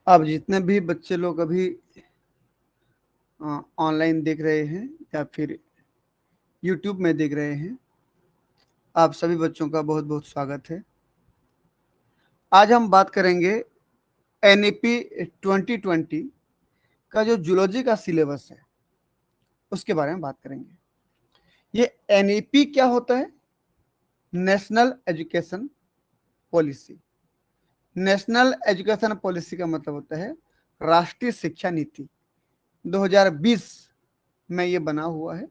अब जितने भी बच्चे लोग अभी ऑनलाइन देख रहे हैं या फिर यूट्यूब में देख रहे हैं, आप सभी बच्चों का बहुत बहुत स्वागत है। आज हम बात करेंगे एनईपी 2020 का जो जूलॉजी का सिलेबस है उसके बारे में बात करेंगे। ये एनईपी क्या होता है? National education policy. National education policy का मतलब होता है राष्ट्रीय शिक्षा नीति। 2020 में ये बना हुआ है,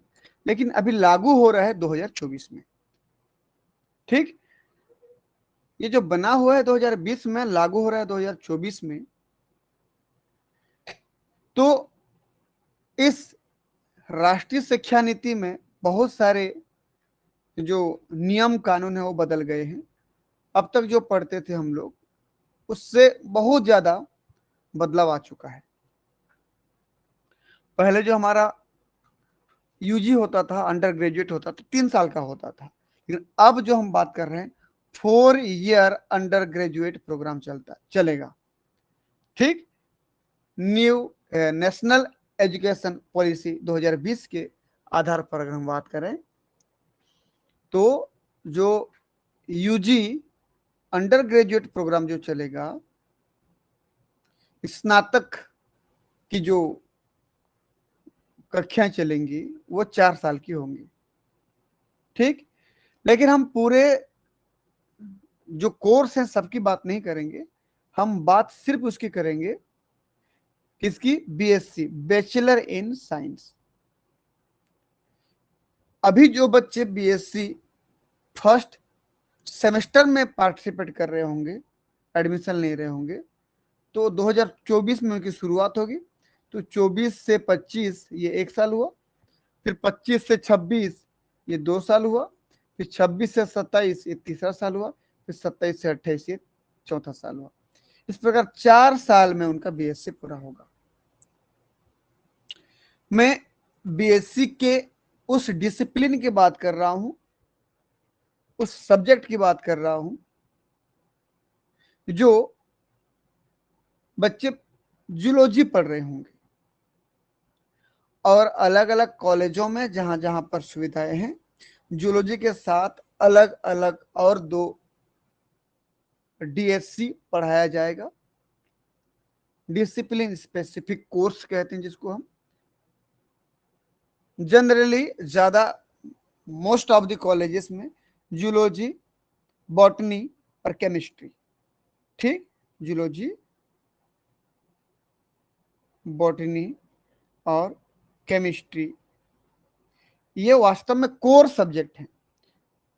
लेकिन अभी लागू हो रहा है 2024 में। ठीक, ये जो बना हुआ है 2020 में, लागू हो रहा है 2024 में। तो इस राष्ट्रीय शिक्षा नीति में बहुत सारे जो नियम कानून है वो बदल गए हैं। अब तक जो पढ़ते थे हम लोग, उससे बहुत ज्यादा बदलाव आ चुका है। पहले जो हमारा यूजी होता था, अंडर ग्रेजुएट होता था, 3 साल का होता था, लेकिन अब जो हम बात कर रहे हैं 4 ईयर अंडर ग्रेजुएट प्रोग्राम चलेगा। ठीक, न्यू नेशनल एजुकेशन पॉलिसी 2020 के आधार पर अगर हम बात करें तो जो यूजी अंडर ग्रेजुएट प्रोग्राम जो चलेगा, स्नातक की जो कक्षाएं चलेंगी वो 4 साल की होंगी। ठीक, लेकिन हम पूरे जो कोर्स है सबकी बात नहीं करेंगे, हम बात सिर्फ उसकी करेंगे किसकी? BSc, bachelor in science. अभी जो बच्चे बीएससी फर्स्ट सेमेस्टर में पार्टिसिपेट कर रहे होंगे, एडमिशन ले रहे होंगे, तो 2024 में उनकी शुरुआत होगी। तो 24 से 25 ये 1 साल हुआ, फिर 25 से 26 ये 2 साल हुआ, फिर 26 से 27 ये तीसरा साल हुआ, फिर 27 से 28 ये चौथा साल हुआ। इस प्रकार 4 साल में उनका बीएससी पूरा होगा। मैं बीएससी के उस डिसिप्लिन की बात कर रहा हूं, उस सब्जेक्ट की बात कर रहा हूं जो बच्चे जूलॉजी पढ़ रहे होंगे, और अलग अलग कॉलेजों में जहां जहां पर सुविधाएं हैं, जूलॉजी के साथ अलग अलग और 2 डीएससी पढ़ाया जाएगा। डिसिप्लिन स्पेसिफिक कोर्स कहते हैं जिसको हम जनरली ज्यादा मोस्ट ऑफ द कॉलेजेस में जूलॉजी, बॉटनी और केमिस्ट्री। ठीक, जूलॉजी, बॉटनी और केमिस्ट्री ये वास्तव में कोर सब्जेक्ट है।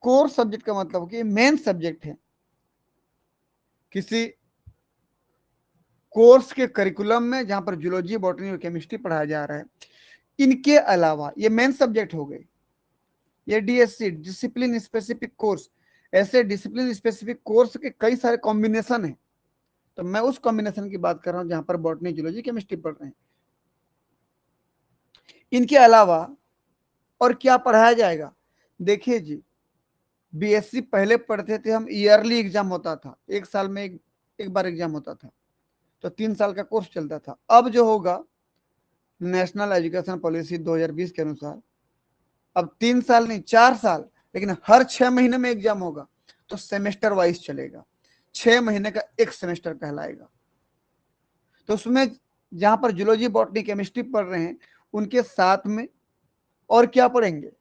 कोर सब्जेक्ट का मतलब कि मेन सब्जेक्ट है किसी कोर्स के करिकुलम में, जहां पर जूलॉजी, बॉटनी और केमिस्ट्री पढ़ाया जा रहा है। इनके अलावा ये मेन सब्जेक्ट हो गए, ये डीएससी, डिसिप्लिन स्पेसिफिक कोर्स। ऐसे डिसिप्लिन स्पेसिफिक कोर्स के कई सारे कॉम्बिनेशन है, तो मैं उस कॉम्बिनेशन की बात कर रहा हूं जहां पर बॉटनी, जूलॉजी, केमिस्ट्री पढ़ रहे हैं। इनके अलावा और क्या पढ़ाया जाएगा? देखिए जी, बीएससी पहले पढ़ते थे हम, ईयरली एग्जाम होता था, 1 साल में एक बार एग्जाम होता था, तो 3 साल का कोर्स चलता था। अब जो होगा नेशनल एजुकेशन पॉलिसी 2020 के अनुसार, अब 3 साल नहीं 4 साल, लेकिन हर 6 महीने में एग्जाम होगा, तो सेमेस्टर वाइज चलेगा। 6 महीने का एक सेमेस्टर कहलाएगा। तो उसमें जहां पर जूलॉजी, बॉटनी, केमिस्ट्री पढ़ रहे हैं, उनके साथ में और क्या पढ़ेंगे?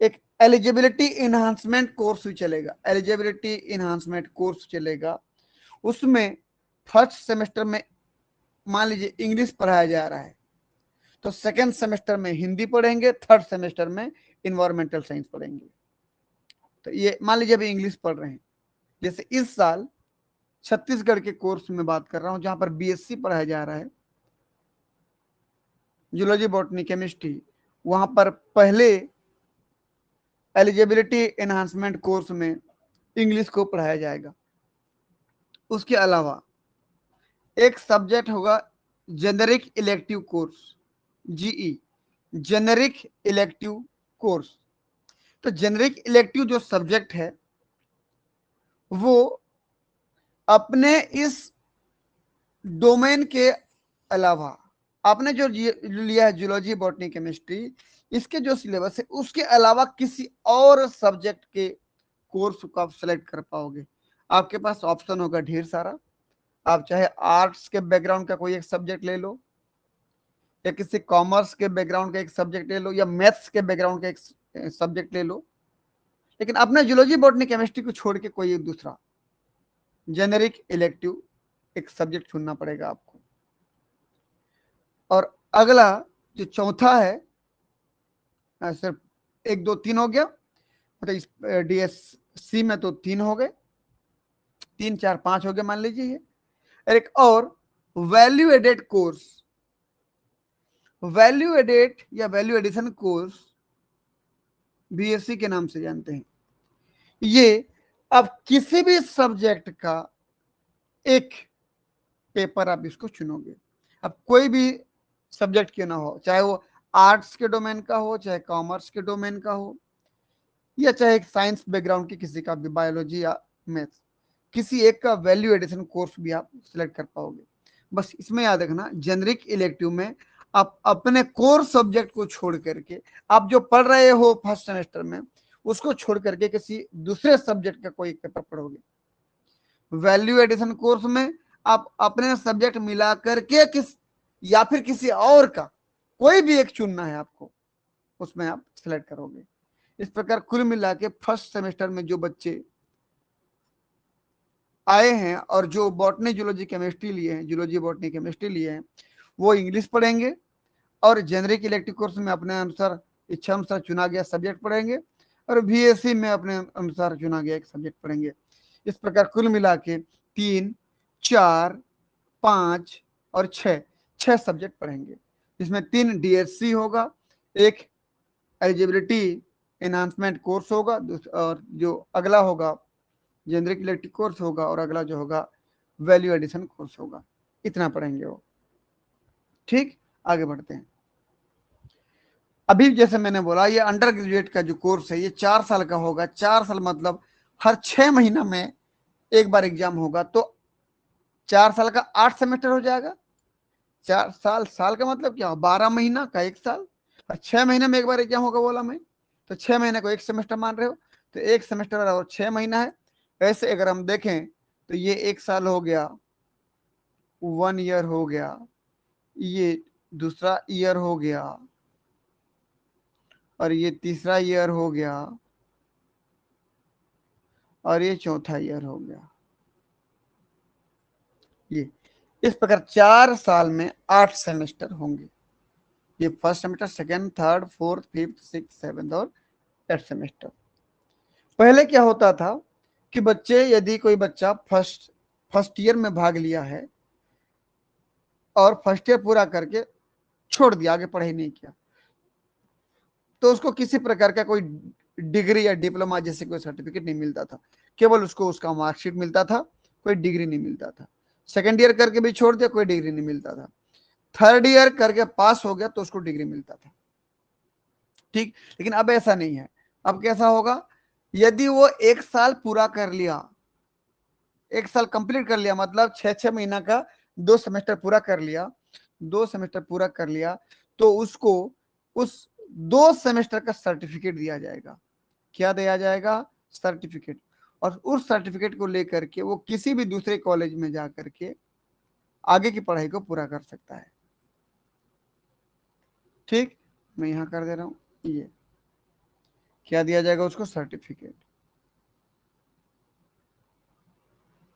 एक एलिजिबिलिटी इनहांसमेंट कोर्स भी चलेगा। एलिजिबिलिटी इनहांसमेंट कोर्स चलेगा, उसमें फर्स्ट सेमेस्टर में मान लीजिए इंग्लिश पढ़ाया जा रहा है, तो सेकेंड सेमेस्टर में हिंदी पढ़ेंगे, थर्ड सेमेस्टर में इन्वायरमेंटल साइंस पढ़ेंगे। तो ये मान लीजिए अभी इंग्लिश पढ़ रहे हैं, जैसे इस साल छत्तीसगढ़ के कोर्स में बात कर रहा हूं जहां पर बीएससी पढ़ाया जा रहा है, जूलॉजी, बॉटनी, केमिस्ट्री, वहां पर पहले एलिजिबिलिटी एनहांसमेंट कोर्स में इंग्लिश को पढ़ाया जाएगा। उसके अलावा एक सब्जेक्ट होगा generic elective course, GE, generic elective course. तो जेनेरिक इलेक्टिव जो सब्जेक्ट है वो अपने इस डोमेन के अलावा आपने जो लिया है जूलॉजी, बॉटनी, केमिस्ट्री, इसके जो सिलेबस है उसके अलावा किसी और सब्जेक्ट के कोर्स को आप सेलेक्ट कर पाओगे। आपके पास ऑप्शन होगा ढेर सारा। आप चाहे आर्ट्स के बैकग्राउंड का कोई एक सब्जेक्ट ले लो, या किसी कॉमर्स के बैकग्राउंड का एक सब्जेक्ट ले लो, या मैथ्स के बैकग्राउंड का एक सब्जेक्ट ले लो, लेकिन अपने जूलॉजी, बॉटनी, केमिस्ट्री को छोड़ के कोई एक दूसरा जेनेरिक इलेक्टिव एक सब्जेक्ट चुनना पड़ेगा आपको। और अगला जो चौथा है, सिर्फ 1 2 3 हो गया, मतलब डीएससी में तो 3 हो गए, 3 4 5 हो गए मान लीजिए। एक और value added course, value added या वैल्यू एडिशन कोर्स बीएससी के नाम से जानते हैं। ये अब किसी भी सब्जेक्ट का एक पेपर आप इसको चुनोगे। अब कोई भी सब्जेक्ट क्यों ना हो, चाहे वो आर्ट्स के डोमेन का हो, चाहे कॉमर्स के डोमेन का हो, या चाहे एक साइंस बैकग्राउंड की किसी का भी, बायोलॉजी या मैथ्स, किसी एक का वैल्यू एडिशन कोर्स भी आप सिलेक्ट कर पाओगे। बस इसमें याद रखना, जेनरिक इलेक्टिव में आप अपने कोर सब्जेक्ट को छोड़ करके, आप जो पढ़ रहे हो फर्स्ट सेमेस्टर में, उसको छोड़ करके किसी दूसरे सब्जेक्ट का कोई पेपर पढ़ोगे। वैल्यू एडिशन कोर्स में आप अपने सब्जेक्ट मिला करके किस या फिर किसी और का कोई भी एक चुनना है आपको, उसमें आप सिलेक्ट करोगे। इस प्रकार कुल मिला के फर्स्ट सेमेस्टर में जो बच्चे आए हैं और जो बॉटनी, जूलॉजी, केमिस्ट्री लिए हैं, जूलॉजी, बॉटनी, केमिस्ट्री लिए हैं, वो इंग्लिश पढ़ेंगे और जेनरिक इलेक्टिव कोर्स में अपने अनुसार, इच्छा अनुसार चुना गया सब्जेक्ट पढ़ेंगे, और बीएससी में अपने अनुसार चुना गया एक सब्जेक्ट पढ़ेंगे। इस प्रकार कुल मिला के 3 4 5 और 6 सब्जेक्ट पढ़ेंगे, जिसमें 3 डीएससी होगा, एक एलिजिबिलिटी एनहांसमेंट कोर्स होगा, और जो अगला होगा जेनरिक इलेक्टिव कोर्स होगा, और अगला जो होगा वैल्यू एडिशन कोर्स होगा। इतना पढ़ेंगे वो। ठीक, आगे बढ़ते हैं। अभी जैसे मैंने बोला, ये अंडर ग्रेजुएट का जो कोर्स है ये 4 साल का होगा। 4 साल मतलब हर 6 महीना में एक बार एग्जाम होगा, तो 4 साल का 8 सेमेस्टर हो जाएगा। 4 साल, साल का मतलब क्या, 12 महीना का 1 साल, और 6 महीने में एक बार एग्जाम होगा बोला मैं, तो 6 महीने को एक सेमेस्टर मान रहे हो, तो एक सेमेस्टर और 6 महीना है। ऐसे अगर हम देखें तो ये 1 साल हो गया, 1 ईयर हो गया, ये दूसरा ईयर हो गया, और ये तीसरा ईयर हो गया, और ये चौथा ईयर हो गया। ये इस प्रकार 4 साल में 8 सेमेस्टर होंगे। ये first semester, second, third, fourth, fifth, six, seventh और 8 सेमेस्टर। पहले क्या होता था कि बच्चे, यदि कोई बच्चा फर्स्ट ईयर में भाग लिया है और फर्स्ट ईयर पूरा करके छोड़ दिया, आगे पढ़ाई नहीं किया, तो उसको किसी प्रकार का कोई डिग्री या डिप्लोमा जैसे कोई सर्टिफिकेट नहीं मिलता था, केवल उसको उसका मार्कशीट मिलता था, कोई डिग्री नहीं मिलता था। सेकेंड ईयर करके भी छोड़ दिया, कोई डिग्री नहीं मिलता था। थर्ड ईयर करके पास हो गया तो उसको डिग्री मिलता था। ठीक, लेकिन अब ऐसा नहीं है। अब कैसा होगा, यदि वो 1 साल पूरा कर लिया, 1 साल कंप्लीट कर लिया, मतलब 6 महीना का 2 सेमेस्टर पूरा कर लिया, 2 सेमेस्टर पूरा कर लिया, तो उसको उस 2 सेमेस्टर का सर्टिफिकेट दिया जाएगा। क्या दिया जाएगा, सर्टिफिकेट। और उस सर्टिफिकेट को लेकर के वो किसी भी दूसरे कॉलेज में जा करके आगे की पढ़ाई को पूरा कर सकता है। ठीक, मैं यहां कर दे रहा हूं, ये क्या दिया जाएगा उसको, सर्टिफिकेट।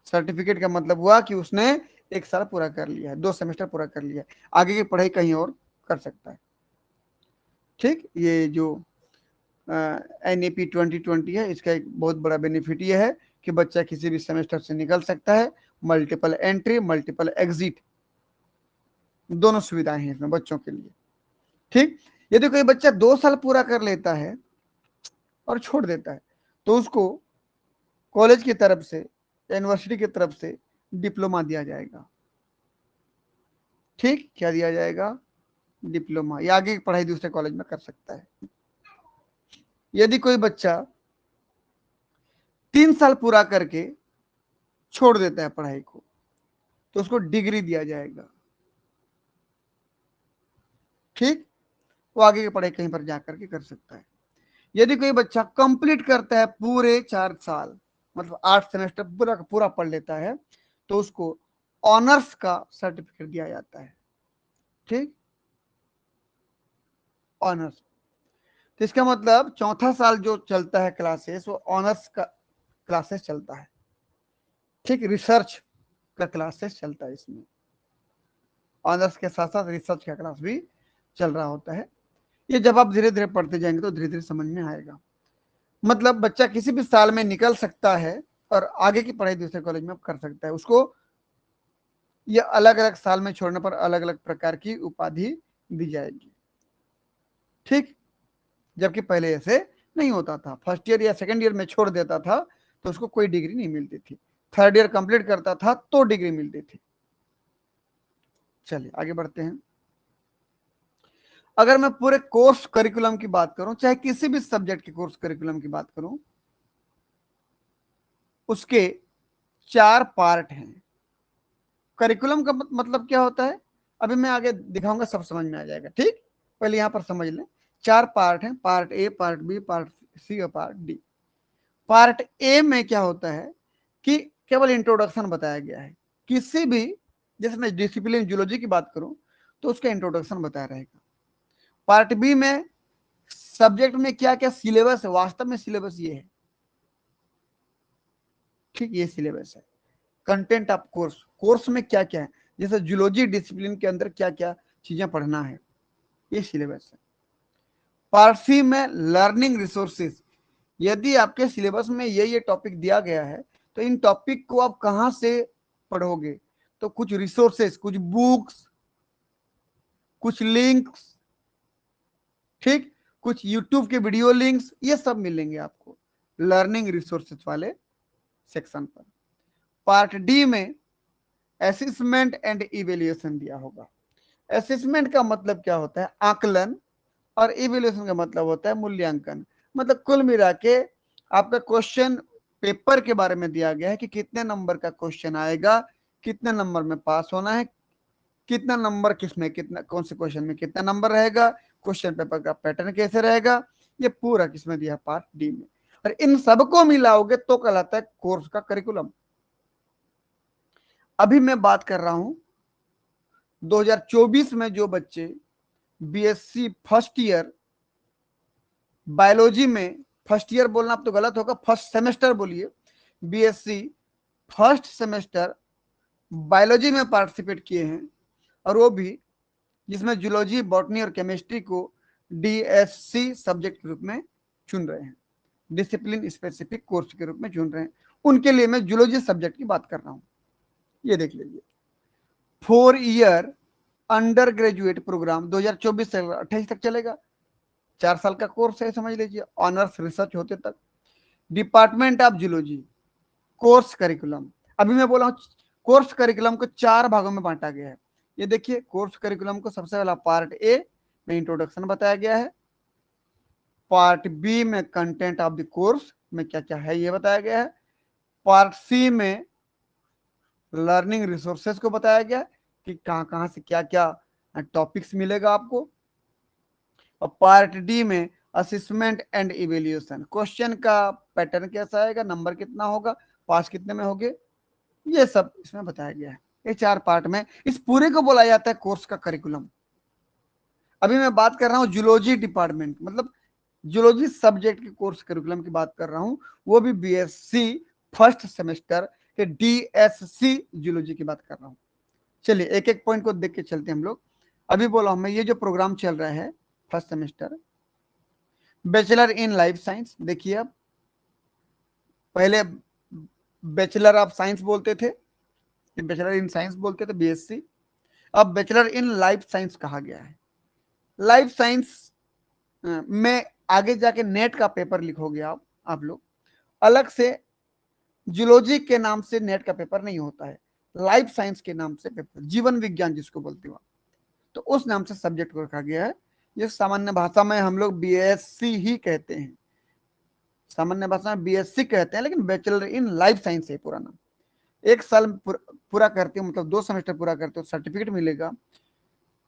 सर्टिफिकेट का मतलब हुआ कि उसने 1 साल पूरा कर लिया है, 2 सेमेस्टर पूरा कर लिया है, आगे की पढ़ाई कहीं और कर सकता है। ठीक, ये जो NAP 2020 है, इसका एक बहुत बड़ा बेनिफिट ये है कि बच्चा किसी भी सेमेस्टर से निकल सकता है। मल्टीपल एंट्री, मल्टीपल एग्जिट, दोनों सुविधाएं हैं इसमें बच्चों के लिए। ठीक, यदि कोई बच्चा 2 साल पूरा कर लेता है और छोड़ देता है, तो उसको कॉलेज की तरफ से, यूनिवर्सिटी की तरफ से डिप्लोमा दिया जाएगा। ठीक, क्या दिया जाएगा, डिप्लोमा, या आगे की पढ़ाई दूसरे कॉलेज में कर सकता है। यदि कोई बच्चा 3 साल पूरा करके छोड़ देता है पढ़ाई को, तो उसको डिग्री दिया जाएगा। ठीक, वो आगे की पढ़ाई कहीं पर जाकर के कर सकता है। यदि कोई बच्चा कंप्लीट करता है पूरे 4 साल, मतलब 8 सेमेस्टर पूरा पूरा पढ़ लेता है, तो उसको ऑनर्स का सर्टिफिकेट दिया जाता है। ठीक, ऑनर्स। तो इसका मतलब चौथा साल जो चलता है क्लासेस, वो ऑनर्स का क्लासेस चलता है। ठीक, रिसर्च का क्लासेस चलता है इसमें, ऑनर्स के साथ साथ रिसर्च का क्लास भी चल रहा होता है। ये जब आप धीरे धीरे पढ़ते जाएंगे तो धीरे धीरे समझ में आएगा। मतलब बच्चा किसी भी साल में निकल सकता है और आगे की पढ़ाई दूसरे कॉलेज में कर सकता है। उसको ये अलग अलग साल में छोड़ने पर अलग अलग प्रकार की उपाधि दी जाएगी। ठीक, जबकि पहले ऐसे नहीं होता था। फर्स्ट ईयर या सेकंड ईयर में छोड़ देता था तो उसको कोई डिग्री नहीं मिलती थी। थर्ड ईयर कंप्लीट करता था तो डिग्री मिलती थी। चलिए आगे बढ़ते हैं। अगर मैं पूरे कोर्स करिकुलम की बात करूं, चाहे किसी भी सब्जेक्ट के कोर्स करिकुलम की बात करूं, उसके 4 पार्ट हैं। करिकुलम का मतलब क्या होता है, अभी मैं आगे दिखाऊंगा, सब समझ में आ जाएगा। ठीक, पहले यहां पर समझ लें। 4 पार्ट हैं, part A, part B, part C और पार्ट डी। पार्ट ए में क्या होता है कि केवल इंट्रोडक्शन बताया गया है। किसी भी, जैसे मैं डिसिप्लिन जूलॉजी की बात करूं तो उसका इंट्रोडक्शन बताया रहेगा। पार्ट बी में सब्जेक्ट में क्या क्या सिलेबस है, वास्तव में सिलेबस ये है। ठीक, ये सिलेबस है। कंटेंट ऑफ कोर्स, कोर्स में क्या क्या है, जैसे जूलॉजी डिसिप्लिन के अंदर क्या क्या चीजें पढ़ना है, ये सिलेबस है। पार्ट सी में लर्निंग रिसोर्सेज, यदि आपके सिलेबस में ये टॉपिक दिया गया है तो इन टॉपिक को आप कहां से पढ़ोगे, तो कुछ रिसोर्सेज, कुछ बुक्स, कुछ लिंक्स, ठीक, कुछ यूट्यूब के वीडियो लिंक्स, ये सब मिलेंगे आपको लर्निंग रिसोर्सेज वाले सेक्शन पर। पार्ट डी में असेसमेंट एंड इवेल्युएशन दिया होगा। असेसमेंट का मतलब क्या होता है, आकलन, और इवेल्युएशन का मतलब होता है मूल्यांकन। मतलब कुल मिला के आपका क्वेश्चन पेपर के बारे में दिया गया है कि कितने नंबर का क्वेश्चन आएगा, कितने नंबर में पास होना है, कितना नंबर किसमें, कितना कौन से क्वेश्चन में कितना नंबर रहेगा, क्वेश्चन पेपर का पैटर्न कैसे रहेगा, ये पूरा किसमें दिया, पार्ट डी में। और इन सबको मिलाओगे तो कहलाता है कोर्स का करिकुलम। अभी मैं बात कर रहा हूं 2024 में जो बच्चे बीएससी फर्स्ट ईयर बायोलॉजी में, फर्स्ट ईयर बोलना अब तो गलत होगा, फर्स्ट सेमेस्टर बोलिए, बीएससी फर्स्ट सेमेस्टर बायोलॉजी में पार्टिसिपेट किए हैं, और वो भी जिसमें जूलॉजी, बॉटनी और केमिस्ट्री को डीएससी सब्जेक्ट के रूप में चुन रहे हैं, डिसिप्लिन स्पेसिफिक कोर्स के रूप में चुन रहे हैं, उनके लिए मैं जूलॉजी सब्जेक्ट की बात कर रहा हूं। ये देख लीजिए, 4 ईयर अंडर ग्रेजुएट प्रोग्राम 2024 से 28 तक चलेगा। 4 साल का कोर्स है, समझ लीजिए, ऑनर्स रिसर्च होते तक। Department of zoology course curriculum, अभी मैं बोला हूं कोर्स करिकुलम को 4 भागों में बांटा गया है। ये देखिए, कोर्स करिकुलम को सबसे पहला पार्ट ए में इंट्रोडक्शन बताया गया है, पार्ट बी में कंटेंट ऑफ द कोर्स में क्या क्या है ये बताया गया है, पार्ट सी में लर्निंग रिसोर्सेज को बताया गया कि कहां कहां से क्या क्या टॉपिक्स मिलेगा आपको, और पार्ट डी में असेसमेंट एंड इवेल्युएशन, क्वेश्चन का पैटर्न कैसा आएगा, नंबर कितना होगा, पास कितने में होगे, ये सब इसमें बताया गया है। ये 4 पार्ट में इस पूरे को बोला जाता है कोर्स का करिकुलम। अभी मैं बात कर रहा हूँ जूलॉजी डिपार्टमेंट, मतलब जूलॉजी सब्जेक्ट के कोर्स करिकुलम की बात कर रहा हूँ, वो भी बीएससी फर्स्ट सेमेस्टर के डीएससी जूलॉजी की बात कर रहा हूँ। चलिए एक एक पॉइंट को देख के चलते हैं हम लोग। अभी बोला हूं मैं, ये जो प्रोग्राम चल रहा है first semester bachelor in life science, देखिए अब, पहले बैचलर ऑफ साइंस बोलते थे, बैचलर इन साइंस बोलते थे बीएससी, अब बैचलर इन लाइफ साइंस कहा गया है। लाइफ साइंस में आगे जाके नेट का पेपर लिखोगे आप लोग, अलग से जूलॉजी के नाम से नेट का पेपर नहीं होता है, लाइफ साइंस के नाम से पेपर, जीवन विज्ञान जिसको बोलते हो, तो उस नाम से सब्जेक्ट को रखा गया है। ये सामान्य भाषा में हम लोग बीएससी ही कहते हैं, सामान्य भाषा में बीएससी कहते हैं, लेकिन बैचलर इन लाइफ साइंस है पूरा नाम। 1 साल में पूरा करते हो मतलब 2 सेमेस्टर पूरा करते हो सर्टिफिकेट मिलेगा,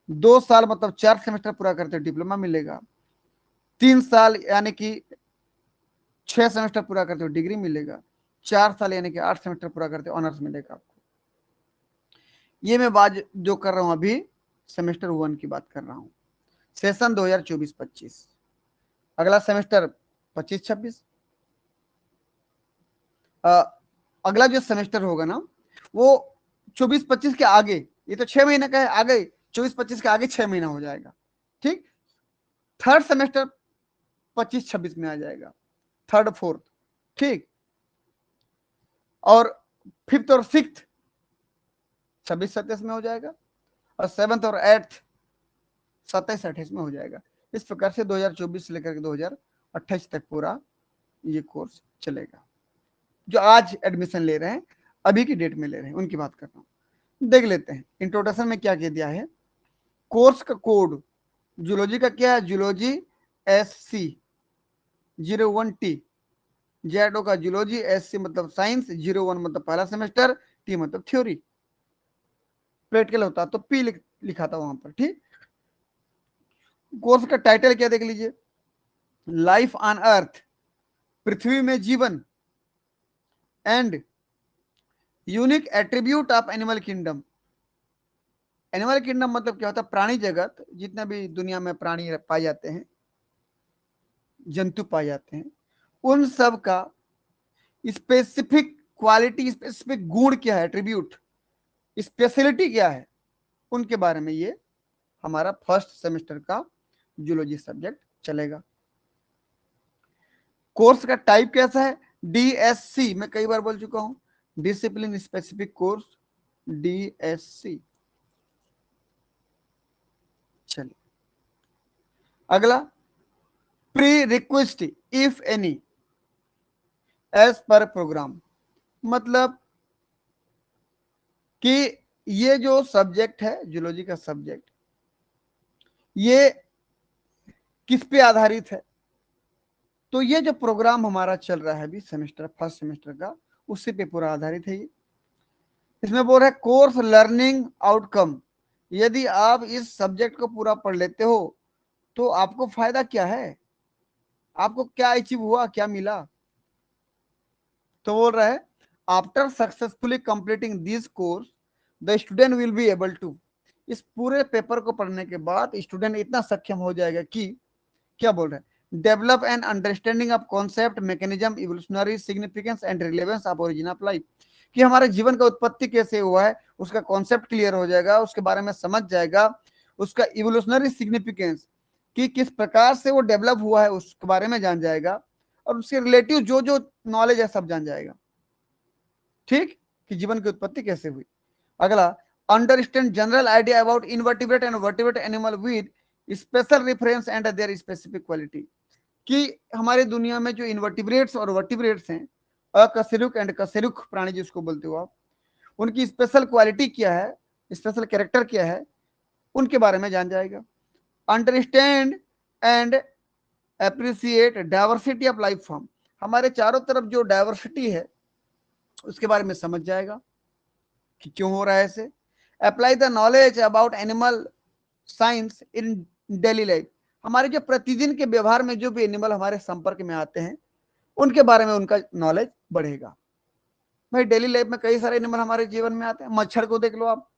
2 साल मतलब 4 सेमेस्टर पूरा करते हो डिप्लोमा मिलेगा, 3 साल यानी कि 6 सेमेस्टर पूरा करते हो डिग्री मिलेगा, 4 साल यानी कि 8 सेमेस्टर पूरा करते हो ऑनर्स मिलेगा आपको। ये मैं बात जो कर रहा हूं अभी सेमेस्टर 1 की बात कर रहा हूं, सेशन 2024-25। अगला सेमेस्टर 25-26। अगला जो सेमेस्टर होगा ना वो 24-25 के आगे, ये तो 6 महीने का है, आगे 24-25 के आगे 6 महीना हो जाएगा। ठीक, थर्ड सेमेस्टर 25-26 में आ जाएगा, थर्ड फोर्थ। ठीक, और फिफ्थ और सिक्स 26-27 में हो जाएगा, और सेवंथ और एट्थ 27-28 में हो जाएगा। इस प्रकार से 2024 से लेकर के 2028 तक पूरा ये कोर्स चलेगा। जो आज एडमिशन ले रहे हैं, अभी की डेट में ले रहे हैं, उनकी बात कर रहा हूं। देख लेते हैं इंट्रोडक्शन में क्या कह दिया है। कोर्स का कोड जूलॉजी का क्या है, जूलॉजी SC01T। जेडो का जूलॉजी, SC मतलब साइंस, 01 मतलब पहला सेमेस्टर, T मतलब थ्योरी। प्रैक्टिकल होता तो P लिखा था वहां पर। ठीक, कोर्स का टाइटल क्या देख लीजिए, लाइफ ऑन अर्थ, पृथ्वी में जीवन, and unique attribute of animal kingdom. Animal kingdom मतलब क्या होता है, प्राणी जगत, जितने भी दुनिया में प्राणी पाए जाते हैं, जंतु पाए जाते हैं, उन सब का स्पेसिफिक क्वालिटी, स्पेसिफिक गुण क्या है, एट्रीब्यूट, स्पेशलिटी क्या है, उनके बारे में ये हमारा फर्स्ट सेमेस्टर का जूलॉजी सब्जेक्ट चलेगा। कोर्स का टाइप कैसा है, DSC, मैं कई बार बोल चुका हूं, डिसिप्लिन स्पेसिफिक कोर्स, DSC। चलिए अगला, pre request if any as per programme, मतलब कि ये जो सब्जेक्ट है जूलॉजी का सब्जेक्ट, ये किस पे आधारित है, तो ये जो प्रोग्राम हमारा चल रहा है अभी सेमेस्टर, फर्स्ट सेमेस्टर का, उसी पे पूरा आधारित है ये। इसमें बोल रहा है कोर्स लर्निंग आउटकम, यदि आप इस सब्जेक्ट को पूरा पढ़ लेते हो तो आपको फायदा क्या है, आपको क्या अचीव हुआ, क्या मिला। तो बोल रहा है after successfully completing this course the student will be able to, इस पूरे पेपर को पढ़ने के बाद स्टूडेंट इतना सक्षम हो जाएगा कि, क्या बोल रहे हैं, develop an understanding of concept, mechanism, evolutionary significance and relevance of origin of life, कि हमारे जीवन का उत्पत्ति कैसे हुआ है उसका कॉन्सेप्ट क्लियर हो जाएगा, उसके बारे में समझ जाएगा, उसका इवोल्यूशनरी सिग्निफिकेंस कि किस प्रकार से वो डेवलप हुआ है उसके बारे में जान जाएगा, और उसके रिलेटिव जो जो नॉलेज है सब जान जाएगा। ठीक, कि जीवन की उत्पत्ति कैसे हुई। अगला, understand general idea about invertebrate and vertebrate animal with special reference and there specific quality, कि हमारे दुनिया में जो इनवर्टिब्रेट्स और वर्टिब्रेट्स हैं, अकशेरुक एंड कशेरुक प्राणी जिसको बोलते हो आप, उनकी स्पेशल क्वालिटी क्या है, स्पेशल कैरेक्टर क्या है, उनके बारे में जान जाएगा। Understand and appreciate diversity of life form, हमारे चारों तरफ जो डाइवर्सिटी है उसके बारे में समझ जाएगा कि क्यों हो रहा है ऐसे। Apply the knowledge about animal science in daily life, हमारे जो प्रतिदिन के व्यवहार में जो भी एनिमल हमारे संपर्क में आते हैं उनके बारे में उनका नॉलेज बढ़ेगा। भाई डेली लाइफ में कई सारे एनिमल हमारे जीवन में आते हैं, मच्छर को देख लो आप,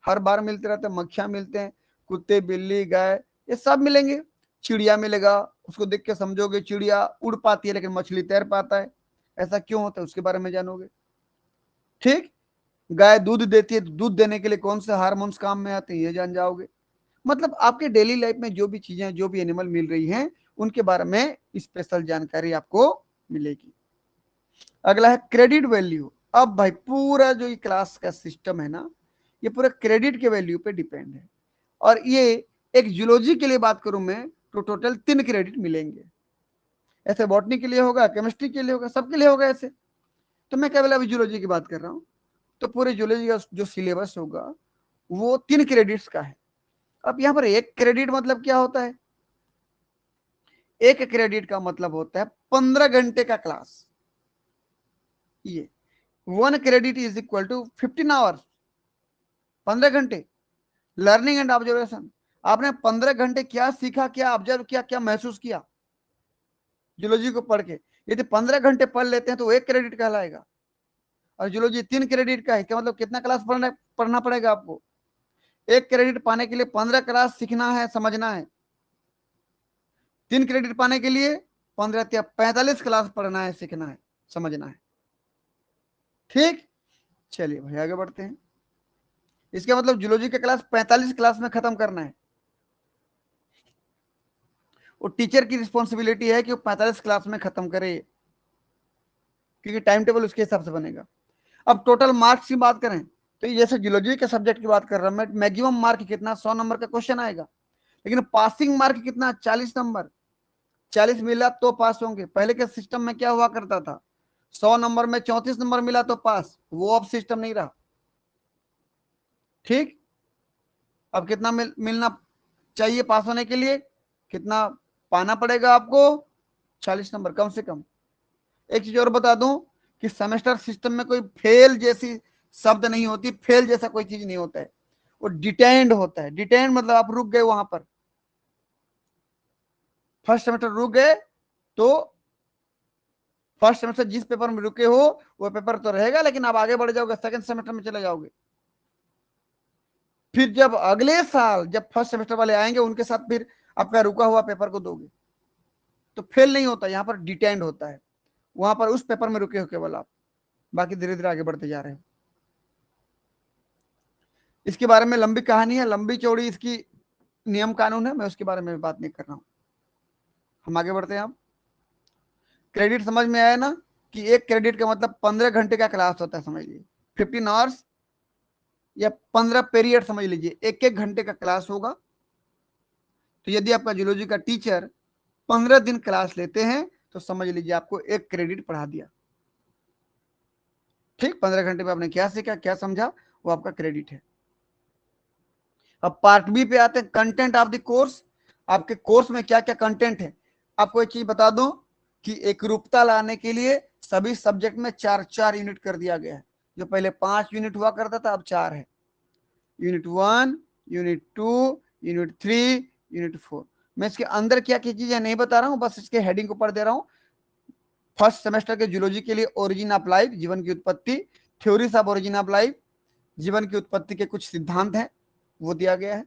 हर बार मिलते रहते हैं, मक्खियां मिलते हैं, कुत्ते, बिल्ली, गाय, ये सब मिलेंगे। चिड़िया मिलेगा, उसको देख के समझोगे चिड़िया उड़ पाती है लेकिन मछली तैर पाता है, ऐसा क्यों होता है उसके बारे में जानोगे। ठीक, गाय दूध देती है तो दूध देने के लिए कौन से हार्मोन्स काम में आते हैं ये जान जाओगे। मतलब आपके डेली लाइफ में जो भी चीजें, जो भी एनिमल मिल रही हैं उनके बारे में स्पेशल जानकारी आपको मिलेगी। अगला है क्रेडिट वैल्यू। अब भाई पूरा जो ये क्लास का सिस्टम है ना, ये पूरा क्रेडिट के वैल्यू पे डिपेंड है, और ये एक जूलॉजी के लिए बात करूं मैं तो टोटल 3 क्रेडिट मिलेंगे। ऐसे बॉटनी के लिए होगा, केमिस्ट्री के लिए होगा, सबके लिए होगा ऐसे। तो मैं केवल अभी जूलॉजी की बात कर रहा हूं, तो पूरे जूलॉजी का जो सिलेबस होगा वो 3 क्रेडिट्स का है। अब यहां पर 1 क्रेडिट मतलब क्या होता है, 1 क्रेडिट का मतलब होता है 15 घंटे का क्लास। ये 1 credit is equal to 15 hours, 15 घंटे। लर्निंग एंड ऑब्जर्वेशन, आपने 15 घंटे क्या सीखा, क्या ऑब्जर्व किया, क्या महसूस किया जूलॉजी को पढ़ के। यदि 15 घंटे पढ़ लेते हैं तो 1 क्रेडिट कहलाएगा। और जूलॉजी 3 क्रेडिट का है, क्या मतलब कितना क्लास पढ़ना पड़ेगा आपको? 1 क्रेडिट पाने के लिए 15 क्लास सीखना है, समझना है। 3 क्रेडिट पाने के लिए 15 या 45 क्लास पढ़ना है, सीखना है, समझना है। ठीक, चलिए भाई आगे बढ़ते हैं। इसका मतलब जूलॉजी का क्लास 45 क्लास में खत्म करना है। वो टीचर की रिस्पॉन्सिबिलिटी है कि वो 45 क्लास में खत्म करे, क्योंकि टाइम टेबल उसके हिसाब से बनेगा। अब टोटल मार्क्स की बात करें तो जैसे जूलॉजी के सब्जेक्ट की बात कर रहा हूं मैं, मैक्सिमम मार्क कितना, 100 नंबर का क्वेश्चन आएगा। लेकिन पासिंग मार्क कितना, 40 नंबर। 40 मिला तो पास होंगे। पहले के सिस्टम में क्या हुआ करता था, 100 नंबर में 34 नंबर मिला तो पास। वो अब सिस्टम नहीं रहा। ठीक, अब कितना मिलना चाहिए पास होने के लिए, कितना पाना पड़ेगा आपको, 40 नंबर कम से कम। एक चीज और बता दूं कि सेमेस्टर सिस्टम में कोई फेल जैसी शब्द नहीं होती, फेल जैसा कोई चीज नहीं होता है। वो डिटेंड होता है। डिटेंड मतलब आप रुक गए वहां पर, फर्स्ट सेमेस्टर रुक गए तो फर्स्ट सेमेस्टर जिस पेपर में रुके हो वो पेपर तो रहेगा, लेकिन आप आगे बढ़ जाओगे, सेकंड सेमेस्टर में चले जाओगे। फिर जब अगले साल जब फर्स्ट सेमेस्टर वाले आएंगे उनके साथ फिर आपका रुका हुआ पेपर को दोगे। तो फेल नहीं होता, यहाँ पर डिटेंड होता है। वहां पर उस पेपर में रुके हो केवल आप, बाकी धीरे धीरे आगे बढ़ते जा रहे हो। इसके बारे में लंबी कहानी है, लंबी चौड़ी इसकी नियम कानून है, मैं उसके बारे में बात नहीं कर रहा हूं। हम आगे बढ़ते हैं। अब क्रेडिट समझ में आया ना, कि 1 क्रेडिट का मतलब 15 घंटे का क्लास होता है, समझ लीजिए 15 आवर्स या 15 पीरियड समझ लीजिए, 1 1 घंटे का क्लास होगा। तो यदि आपका जूलॉजी का टीचर 15 दिन क्लास लेते हैं तो समझ लीजिए आपको 1 क्रेडिट पढ़ा दिया। ठीक, 15 घंटे में आपने क्या सीखा, क्या समझा, वो आपका क्रेडिट है। अब पार्ट बी पे आते हैं, कंटेंट ऑफ द कोर्स। आपके कोर्स में क्या क्या कंटेंट है। आपको एक चीज बता दूं कि एकरूपता लाने के लिए सभी सब्जेक्ट में 4 4 यूनिट कर दिया गया है। जो पहले 5 यूनिट हुआ करता था अब 4 है। Unit 1, unit 2, unit 3, unit 4। मैं इसके अंदर क्या क्या चीजें नहीं बता रहा हूं, बस इसके हेडिंग को पढ़ दे रहा हूं। फर्स्ट सेमेस्टर के जूलॉजी के लिए ओरिजिन ऑफ लाइफ, जीवन की उत्पत्ति, theories of origin of life, जीवन की उत्पत्ति के कुछ सिद्धांत हैं, वो दिया गया है।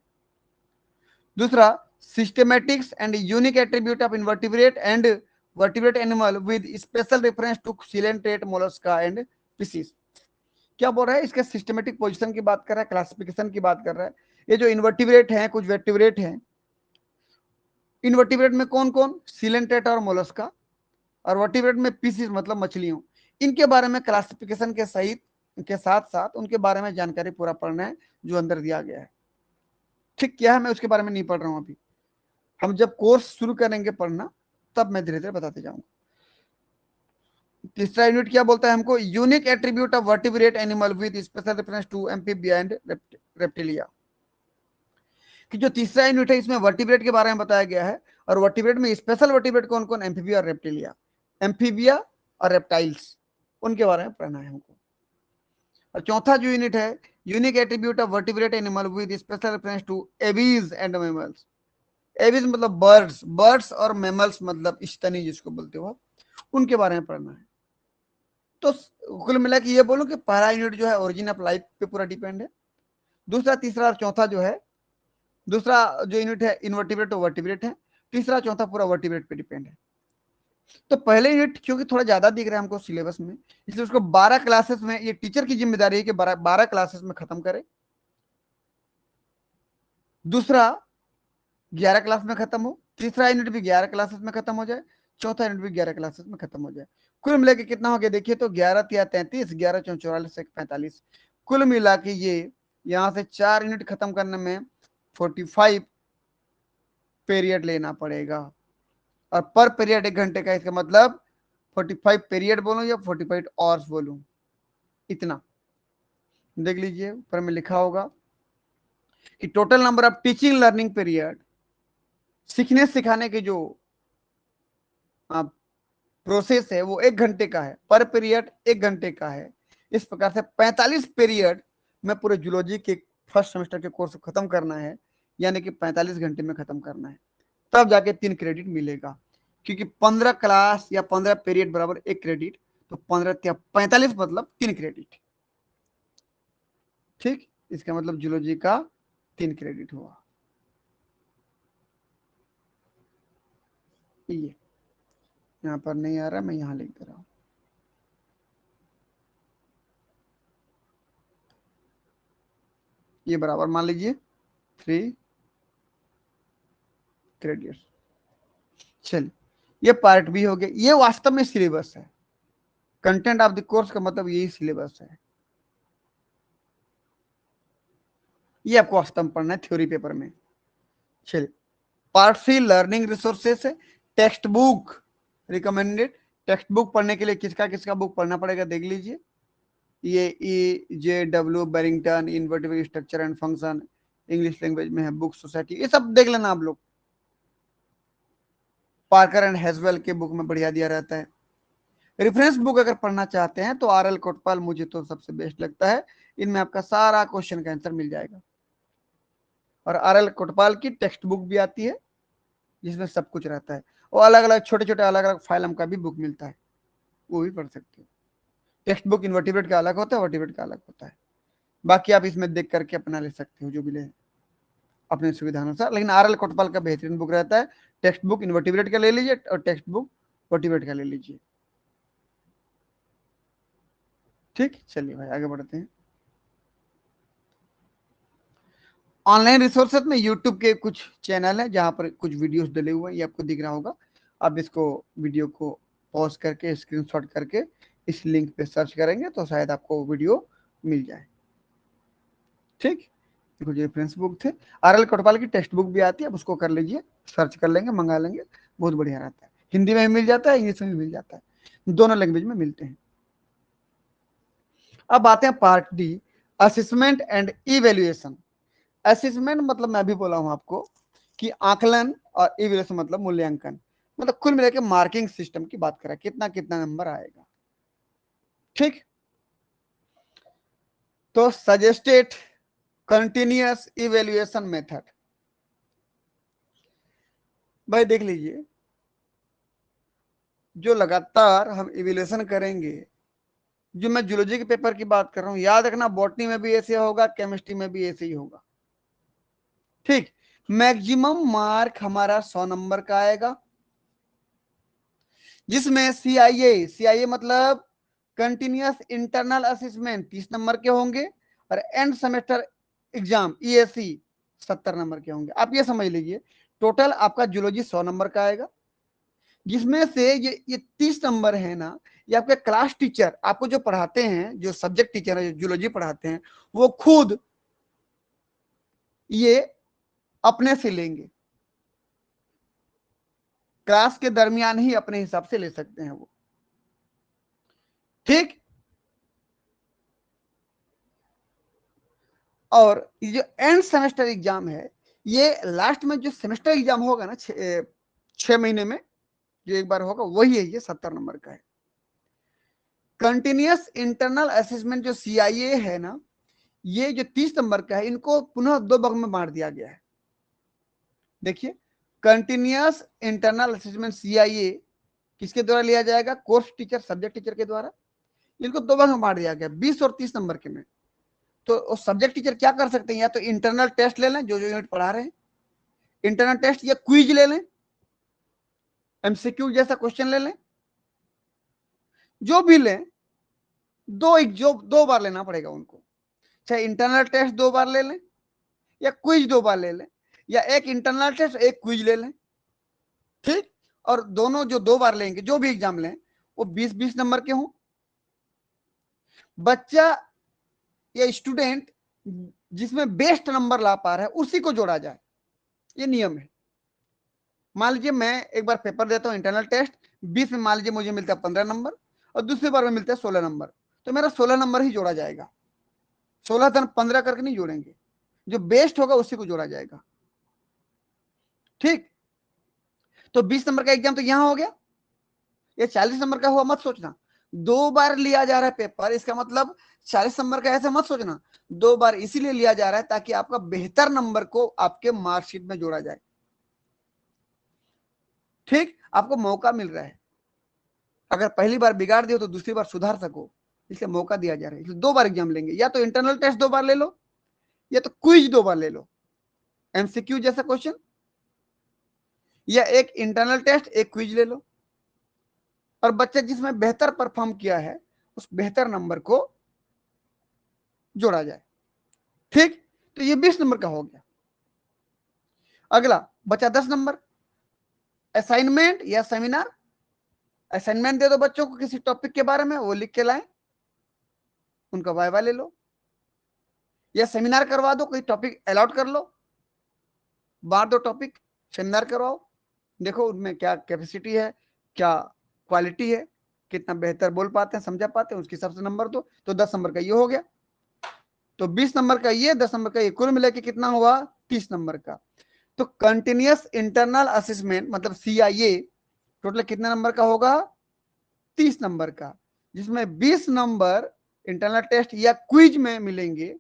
दूसरा, systematics and unique attribute of invertebrate and vertebrate animal with special reference to coelenterate mollusca and fishes. क्या बोल रहा है, इसके सिस्टेमेटिक पोजीशन की बात कर रहा है, क्लासिफिकेशन की बात कर रहा है। ये जो इनवर्टिब्रेट हैं, कुछ वेटिब्रेट हैं। इनवर्टिब्रेट में कौन कौन, सीलेंट्रेट और मोलस्का। और वर्टिब्रेट में पीसीज मतलब मछलियों। इनके बारे में क्लासिफिकेशन के सहित के साथ साथ उनके बारे में जानकारी पूरा पढ़ना है जो अंदर दिया गया है। ठीक, क्या है मैं उसके बारे में नहीं पढ़ रहा हूं अभी। हम जब कोर्स शुरू करेंगे पढ़ना तब मैं धीरे धीरे बताते जाऊंगा। तीसरा यूनिट क्या बोलता है हमको, unique attribute of vertebrate animal with special reference to amphibia and reptilia. कि जो तीसरा यूनिट है इसमें वर्टिब्रेट के बारे में बताया गया है। और वर्टिब्रेट में स्पेशल वर्टिब्रेट कौन कौन, एम्फीबिया और रेप्टिलिया। एम्फीबिया और रेप्टाइल्स, उनके बारे में पढ़ना है हमको। और चौथा जो यूनिट है, unique attribute of vertebrate animal with special reference to aves and mammals. Aves मतलब बर्ड्स, बर्ड्स और मेमल्स मतलब स्तनी जिसको बोलते हो, उनके बारे में पढ़ना है। तो कुल मिला के ये बोलो कि पहला यूनिट जो है ओरिजिन ऑफ लाइफ पे पूरा डिपेंड है। दूसरा, तीसरा और चौथा जो है, दूसरा जो यूनिट है इनवर्टिब्रेट और वर्टिब्रेट है। तीसरा चौथा पूरा वर्टिब्रेट पे डिपेंड है। तो पहले यूनिट क्योंकि थोड़ा ज्यादा दिख रहा है हमको सिलेबस में, इसलिए उसको 12 क्लासेस में, ये टीचर की जिम्मेदारी है कि 12 क्लासेस में खत्म करे। दूसरा 11 क्लास में खत्म हो, तीसरा यूनिट भी 11 क्लासेस में खत्म हो जाए, चौथा यूनिट भी 11 क्लासेस में खत्म हो जाए। कुल मिला के कितना हो गया देखिए तो, 11 या 33, 11 चौं 44, 45। कुल मिला के ये यहाँ से 4 यूनिट खत्म करने में 45 पीरियड लेना पड़ेगा। और पर पीरियड 1 घंटे का, इसका मतलब 45 पीरियड बोलूं या 45 आवर्स बोलूं, इतना देख लीजिए ऊपर में लिखा होगा कि total number of teaching learning period, सीखने सिखाने की जो प्रोसेस है वो 1 घंटे का है, पर पीरियड 1 घंटे का है। इस प्रकार से 45 पीरियड में पूरे जूलॉजी के फर्स्ट सेमेस्टर के कोर्स को खत्म करना है, यानी कि 45 घंटे में खत्म करना है, तब जाके 3 क्रेडिट मिलेगा। क्योंकि 15 क्लास या 15 पीरियड बराबर 1 क्रेडिट, तो 15 या 45 मतलब 3 क्रेडिट। ठीक, इसका मतलब जूलॉजी का 3 क्रेडिट हुआ। ये यहां पर नहीं आ रहा, मैं यहां लिख दे रहा हूं। ये बराबर मान लीजिए 3 क्रेडिट। चलिए, ये पार्ट बी हो गया। ये वास्तव में सिलेबस है, कंटेंट ऑफ द कोर्स का मतलब यही सिलेबस है। ये आपको वास्तव में पढ़ना है थ्योरी पेपर में। चलिए, पार्ट सी लर्निंग रिसोर्सेस है। Text book recommended. Text book पढ़ने के लिए किसका किसका बुक पढ़ना पड़ेगा देख लीजिए। ये EJW Barrington, invertible structure and function, English language में है बुक सोसाइटी, ये सब देख लेना आप लोग। पार्कर एंड हेजवेल के बुक में बढ़िया दिया रहता है। रेफरेंस बुक अगर पढ़ना चाहते हैं तो RL कोटपाल मुझे तो सबसे बेस्ट लगता है। इनमें आपका सारा क्वेश्चन का आंसर मिल जाएगा। और RL कोटपाल की टेक्स्ट बुक भी आती है जिसमें सब कुछ रहता है, और अलग अलग छोटे छोटे अलग अलग फाइलम का भी बुक मिलता है, वो भी पढ़ सकते हो। टेक्स्ट बुक इन्वर्टिब्रेट का अलग होता है, वर्टिब्रेट का अलग होता है। बाकी आप इसमें देख करके अपना ले सकते हो जो भी ले अपने सुविधा अनुसार। लेकिन RL कोटपाल का बेहतरीन बुक रहता है। टेक्स्ट बुक इन्वर्टिब्रेट का ले लीजिए और टेक्स्ट बुक वर्टिब्रेट का ले लीजिए। ठीक, चलिए भाई आगे बढ़ते हैं। ऑनलाइन रिसोर्सेज में यूट्यूब के कुछ चैनल है जहां पर कुछ वीडियोस डले हुए हैं, ये आपको दिख रहा होगा। आप इसको वीडियो को पॉज करके स्क्रीनशॉट करके इस लिंक पे सर्च करेंगे तो शायद आपको वीडियो मिल जाए। ठीक, कुछ रेफरेंस बुक थे। RL कोटपाल की टेक्स्ट बुक भी आती है, आप उसको कर लीजिए, सर्च कर लेंगे, मंगा लेंगे, बहुत बढ़िया रहता है। हिंदी में भी मिल जाता है, इंग्लिश में भी मिल जाता है, दोनों लैंग्वेज में मिलते हैं। अब आते हैं part D, assessment and evaluation. Assessment मतलब मैं भी बोला हूं आपको कि आकलन, और इवेल्युएशन मतलब मूल्यांकन, मतलब कुल मिलाकर मार्किंग सिस्टम की बात करें, कितना कितना नंबर आएगा। ठीक, तो सजेस्टेड कंटिन्यूअस इवेल्युएशन मेथड, भाई देख लीजिए, जो लगातार हम इवेल्युएशन करेंगे, जो मैं जूलॉजी के पेपर की बात कर रहा हूं, याद रखना बॉटनी में भी ऐसे होगा, केमिस्ट्री में भी ऐसे ही होगा। ठीक, मैक्सिमम मार्क हमारा 100 नंबर का आएगा, जिसमें CIA मतलब कंटिन्यूअस इंटरनल असेसमेंट 30 नंबर के होंगे, और and semester exam EAC 70 number के होंगे। आप ये समझ लीजिए टोटल आपका जूलॉजी 100 नंबर का आएगा, जिसमें से ये 30 नंबर है ना, ये आपके क्लास टीचर आपको जो पढ़ाते हैं, जो सब्जेक्ट टीचर है जो जूलॉजी पढ़ाते हैं, वो खुद ये अपने से लेंगे, क्लास के दरमियान ही अपने हिसाब से ले सकते हैं वो। ठीक, और ये जो एंड सेमेस्टर एग्जाम है, ये लास्ट में जो सेमेस्टर एग्जाम होगा ना 6 महीने में जो एक बार होगा, वही है, ये 70 नंबर का है। कंटिन्यूअस इंटरनल असेसमेंट जो CIA है ना, ये जो 30 नंबर का है, इनको पुनः 2 भाग में बांट दिया गया है। देखिए, कंटिन्यूअस इंटरनल असेसमेंट CIA किसके द्वारा लिया जाएगा, कोर्स टीचर सब्जेक्ट टीचर के द्वारा। इनको 2 भाग में बांट दिया गया, 20 और 30 नंबर के में। तो सब्जेक्ट टीचर क्या कर सकते हैं, या तो इंटरनल टेस्ट ले लें जो जो यूनिट पढ़ा रहे हैं, इंटरनल टेस्ट, या क्विज ले लें, MCQ जैसा क्वेश्चन ले लें, जो भी लें, दो बार लेना पड़ेगा उनको। चाहे इंटरनल टेस्ट 2 बार ले लें, या क्विज 2 बार ले लें, या एक इंटरनल टेस्ट एक क्विज ले लें। ठीक, और दोनों जो 2 बार लेंगे, जो भी एग्जाम लें, वो 20-20 नंबर के हों। बच्चा या स्टूडेंट जिसमें बेस्ट नंबर ला पा रहा है उसी को जोड़ा जाए, ये नियम है। मान लीजिए मैं एक बार पेपर देता हूं इंटरनल टेस्ट, 20 में मान लीजिए मुझे मिलता है 15 नंबर, और दूसरी बार में मिलता है 16 नंबर, तो मेरा 16 नंबर ही जोड़ा जाएगा, 16-15 करके नहीं जोड़ेंगे, जो बेस्ट होगा उसी को जोड़ा जाएगा। ठीक, तो 20 नंबर का एग्जाम तो यहां हो गया, ये 40 नंबर का हुआ मत सोचना, 2 बार लिया जा रहा है पेपर, इसका मतलब 40 नंबर का ऐसा मत सोचना, 2 बार इसीलिए लिया जा रहा है ताकि आपका बेहतर नंबर को आपके मार्कशीट में जोड़ा जाए। ठीक, आपको मौका मिल रहा है, अगर पहली बार बिगाड़ दियो तो दूसरी बार सुधार सको, इसलिए मौका दिया जा रहा है। इसलिए 2 बार एग्जाम लेंगे, या तो इंटरनल टेस्ट 2 बार ले लो, या तो क्विज 2 बार ले लो, एमसीक्यू जैसा क्वेश्चन, या एक इंटरनल टेस्ट एक क्विज ले लो, और बच्चा जिसमें बेहतर परफॉर्म किया है उस बेहतर नंबर को जोड़ा जाए। ठीक, तो ये 20 नंबर का हो गया। अगला बचा 10 नंबर, असाइनमेंट या सेमिनार। असाइनमेंट दे दो बच्चों को किसी टॉपिक के बारे में, वो लिख के लाएं, उनका वाइवा ले लो, या सेमिनार करवा दो, कोई टॉपिक अलॉट कर लो, बांट दो टॉपिक, सेमिनार करवाओ, देखो उनमें क्या कैपेसिटी है, क्या क्वालिटी है, कितना बेहतर बोल पाते हैं, समझा पाते हैं, उसके हिसाब से नंबर दो। तो 10 नंबर का ये हो गया, तो 20 नंबर का ये, 10 नंबर का ये, कुल मिला के कितना हुआ 30 नंबर का। तो कंटिन्यूअस इंटरनल असेसमेंट मतलब CIA टोटल कितने नंबर का होगा, 30 नंबर का, जिसमें 20 नंबर इंटरनल टेस्ट या क्विज में मिलेंगे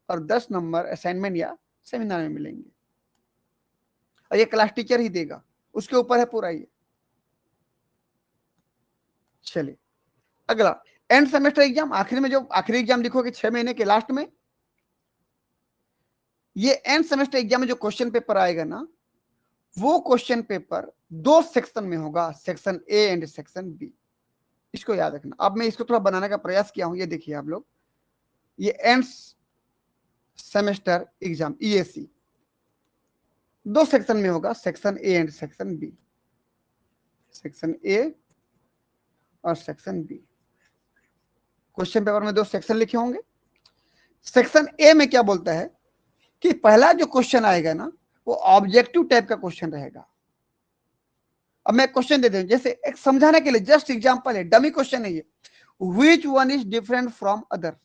और 10 नंबर असाइनमेंट या सेमिनार में मिलेंगे, और ये क्लास टीचर ही देगा, उसके ऊपर है पूरा ये। चलिए अगला, एंड सेमेस्टर एग्जाम, आखिर में जो आखिरी एग्जाम लिखोगे 6 महीने के लास्ट में, ये एंड सेमेस्टर एग्जाम में जो क्वेश्चन पेपर आएगा ना, वो क्वेश्चन पेपर 2 सेक्शन में होगा, section A and section B, इसको याद रखना। अब मैं इसको थोड़ा बनाने का प्रयास किया हूं, ये देखिए आप लोग, ये end semester exam EAC 2 section में होगा, section A and section B, section A और सेक्शन बी। क्वेश्चन पेपर में 2 सेक्शन लिखे होंगे। सेक्शन ए में क्या बोलता है कि पहला जो क्वेश्चन आएगा ना, वो ऑब्जेक्टिव टाइप का क्वेश्चन रहेगा। अब मैं क्वेश्चन दे दूं, जैसे एक समझाने के लिए जस्ट एग्जांपल है, डमी क्वेश्चन है ये, which one is different from other,